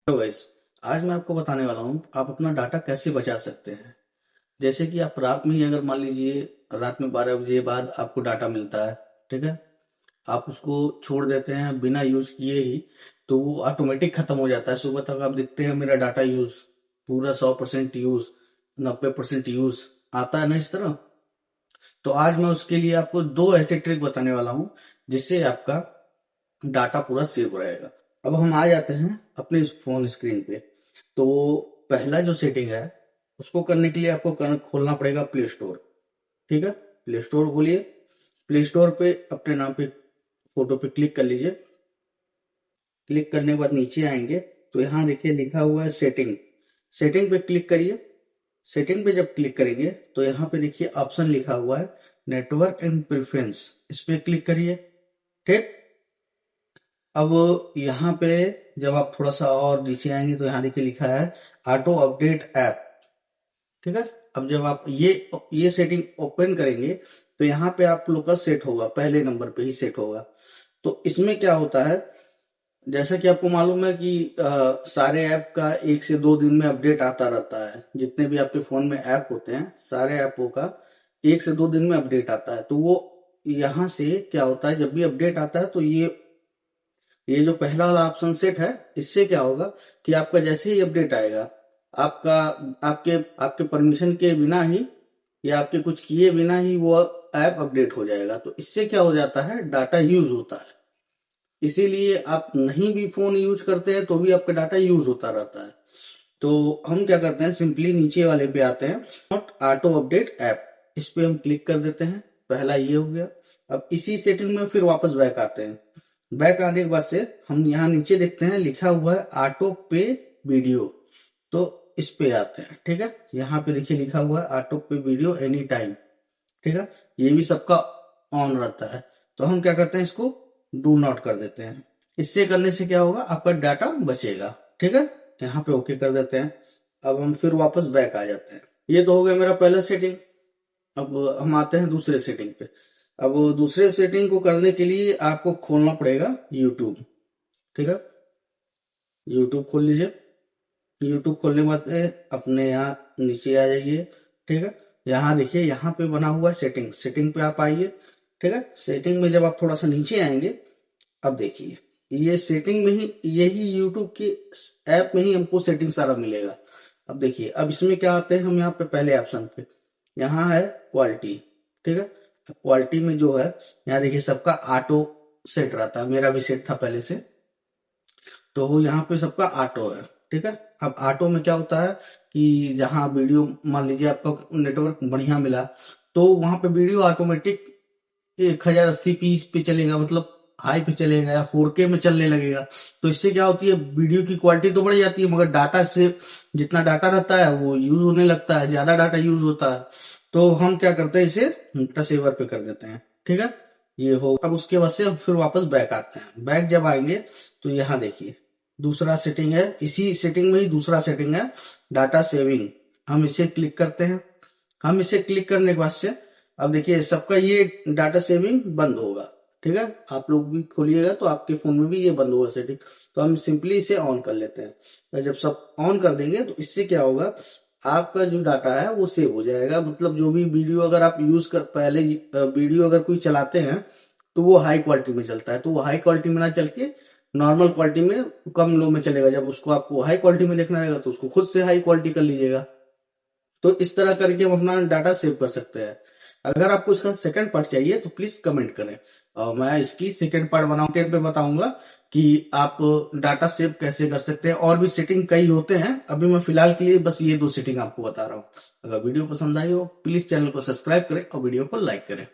Hello guys. आज मैं आपको बताने वाला हूँ आप अपना डाटा कैसे बचा सकते हैं। जैसे कि आप रात में ही अगर मान लीजिए रात में 12 बजे बाद आपको डाटा मिलता है, ठीक है, आप उसको छोड़ देते हैं बिना यूज किए ही, तो वो ऑटोमेटिक खत्म हो जाता है। सुबह तक आप देखते हैं मेरा डाटा यूज पूरा 100% यूज, 90% यूज आता है ना इस तरह। तो आज मैं उसके लिए आपको दो ऐसे ट्रिक बताने वाला हूँ जिससे आपका डाटा पूरा सेव रहेगा। अब हम आ जाते हैं अपने इस फोन स्क्रीन पे। तो पहला जो सेटिंग है उसको करने के लिए आपको खोलना पड़ेगा प्ले स्टोर। ठीक है, प्ले स्टोर खोलिए। प्ले स्टोर पे अपने नाम पे फोटो पे क्लिक कर लीजिए। क्लिक करने के बाद नीचे आएंगे तो यहाँ देखिए लिखा हुआ है सेटिंग। सेटिंग पे क्लिक करिए। सेटिंग पे जब क्लिक करेंगे तो यहाँ पे देखिए ऑप्शन लिखा हुआ है नेटवर्क एंड प्रेफरेंस, इस पे क्लिक करिए। ठीक, अब यहाँ पे जब आप थोड़ा सा और नीचे आएंगे तो यहाँ देखिए लिखा है ऑटो अपडेट ऐप। ठीक है, अब जब आप ये सेटिंग ओपन करेंगे तो यहाँ पे आप लोग का सेट होगा, पहले नंबर पे ही सेट होगा। तो इसमें क्या होता है, जैसा कि आपको मालूम है कि सारे ऐप का 1 से 2 दिन में अपडेट आता रहता है। जितने भी आपके फोन में ऐप होते हैं सारे ऐपों का 1 से 2 दिन में अपडेट आता है। तो वो यहाँ से क्या होता है, जब भी अपडेट आता है तो ये जो पहला वाला ऑप्शन सेट है, इससे क्या होगा कि आपका जैसे ही अपडेट आएगा, आपका आपके आपके परमिशन के बिना ही या आपके कुछ किए बिना ही वो ऐप अपडेट हो जाएगा। तो इससे क्या हो जाता है, डाटा यूज होता है। इसीलिए आप नहीं भी फोन यूज करते हैं तो भी आपका डाटा यूज होता रहता है। तो हम क्या करते हैं, सिंपली नीचे वाले पे आते हैं, नॉट ऑटो अपडेट ऐप, इस पे हम क्लिक कर देते हैं। पहला ये हो गया। अब इसी सेटिंग में फिर वापस बैक आते हैं। बैक आने के बाद से हम यहाँ नीचे देखते हैं लिखा हुआ है ऑटो पे वीडियो, तो इस पे आते हैं। ठीक है, यहाँ पे देखिए लिखा हुआ है ऑटो पे वीडियो एनी टाइम। ठीक है, ये भी सबका ऑन रहता है। तो हम क्या करते हैं, इसको डू नॉट कर देते हैं। इससे करने से क्या होगा, आपका डाटा बचेगा। ठीक है, यहाँ पे ओके कर देते हैं। अब हम फिर वापस बैक आ जाते हैं। ये तो हो गया मेरा पहला सेटिंग। अब हम आते हैं दूसरे सेटिंग पे। अब दूसरे सेटिंग को करने के लिए आपको खोलना पड़ेगा यूट्यूब। ठीक है, यूट्यूब खोल लीजिए। यूट्यूब खोलने के बाद अपने यहाँ नीचे आ जाइए। ठीक है, यहाँ देखिए यहाँ पे बना हुआ है सेटिंग, सेटिंग पे आप आइए। ठीक है, सेटिंग में जब आप थोड़ा सा नीचे आएंगे, अब देखिए ये सेटिंग में ही, यही यूट्यूब के ऐप में ही हमको सेटिंग सारा मिलेगा। अब देखिए, अब इसमें क्या आते हैं हम यहाँ पे पहले ऑप्शन पे, यहाँ है क्वालिटी। ठीक है, क्वालिटी में जो है यहाँ देखिए सबका ऑटो सेट रहता है, मेरा भी सेट था पहले से, तो वो यहाँ पे सबका ऑटो है। ठीक है, अब ऑटो में क्या होता है कि जहाँ वीडियो मान लीजिए आपका नेटवर्क बढ़िया मिला तो वहां पे वीडियो ऑटोमेटिक 1080p पे चलेगा, मतलब हाई पे चलेगा या 4K में चलने लगेगा। तो इससे क्या होती है, वीडियो की क्वालिटी तो बढ़ जाती है मगर डाटा से जितना डाटा रहता है वो यूज होने लगता है, ज्यादा डाटा यूज होता है। तो हम क्या करते हैं, इसे डाटा सेवर पे कर देते हैं। ठीक है, ये हो। अब उसके बाद से हम फिर वापस बैक आते हैं। बैक जब आएंगे तो यहाँ देखिए दूसरा सेटिंग है, इसी सेटिंग में ही दूसरा सेटिंग है डाटा सेविंग। हम इसे क्लिक करते हैं। हम इसे क्लिक करने के बाद से अब देखिए सबका ये डाटा सेविंग बंद होगा। ठीक है, आप लोग भी खोलिएगा तो आपके फोन में भी ये बंद होगा सेटिंग। तो हम सिंपली इसे ऑन कर लेते हैं। तो जब सब ऑन कर देंगे तो इससे क्या होगा, आपका जो डाटा है वो सेव हो जाएगा। मतलब जो भी वीडियो अगर आप यूज कर, पहले वीडियो अगर कोई चलाते हैं तो वो हाई क्वालिटी में चलता है, तो वो हाई क्वालिटी में ना चल के नॉर्मल क्वालिटी में, कम लो में चलेगा। जब उसको आपको हाई क्वालिटी में देखना रहेगा तो उसको खुद से हाई क्वालिटी कर लीजिएगा। तो इस तरह करके हम अपना डाटा सेव कर सकते हैं। अगर आपको इसका सेकंड पार्ट चाहिए तो प्लीज कमेंट करें, और मैं इसकी सेकंड पार्ट कंटेंट पे बताऊंगा कि आप डाटा सेव कैसे कर सकते हैं। और भी सेटिंग कई होते हैं, अभी मैं फिलहाल के लिए बस ये दो सेटिंग आपको बता रहा हूँ। अगर वीडियो पसंद आई हो प्लीज चैनल को सब्सक्राइब करें और वीडियो को लाइक करें।